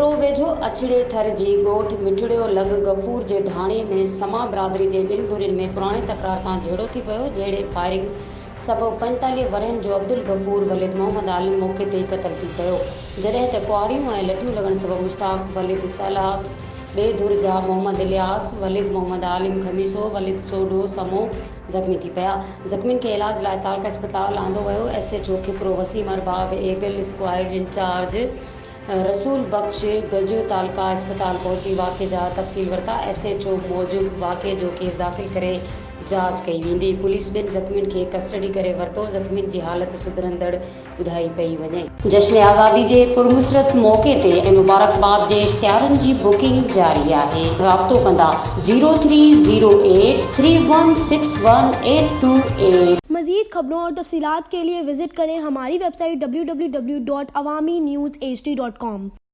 पिपरो वेझो अछड़े थर जी ॻोठ मिठड़ियो लॻ गफ़ूर जे ढाणे में समा बिरादरी जे ॿिनि धुरियुनि में पुराणे तकरार तां झेड़ो थी पियो, जहिड़े फायरिंग सबबि 45 वरहनि जो अब्दुल गफ़ूर वलिद मोहम्मद आलिम मौक़े ते ई क़तल थी पियो, जॾहिं त कुआरियूं ऐं लठियूं लॻण सबबि मुश्ताक वलिद सलाह ॿिए धुर जा मोहम्मद इलियास वलिद मोहम्मद आलिम खमीसो वलिद सोडो समो ज़ख़्मी थी पिया। ज़ख़्मियुनि खे इलाज लाइ तालका अस्पताल आंदो वियो। SHO Khipro Waseem Arbab eagle squad incharge Rasool Bakhsh गजो तालका अस्पताल पहुची वाक़े जा तफ़सील वरिता। SHO मूजिबि वाक़े जो केस दाख़िल करे जांच कई वेंदी। पुलिस ॿिनि ज़ख़्मियुनि खे कस्टडी करे वरितो। ज़ख़्मियुनि जी हालत सुधरंदड़ ॿुधाई पई वञे। जश्न आज़ादी जे पुरमुसरत मौक़े ते ऐं मुबारकबाद जे इश्तिहारनि जी बुकिंग जारी आहे। राब्तो कंदा 0308316188। मज़ीद खबरों और तफसीलात के लिए विजिट करें हमारी वेबसाइट www.awamiNewsHD.com।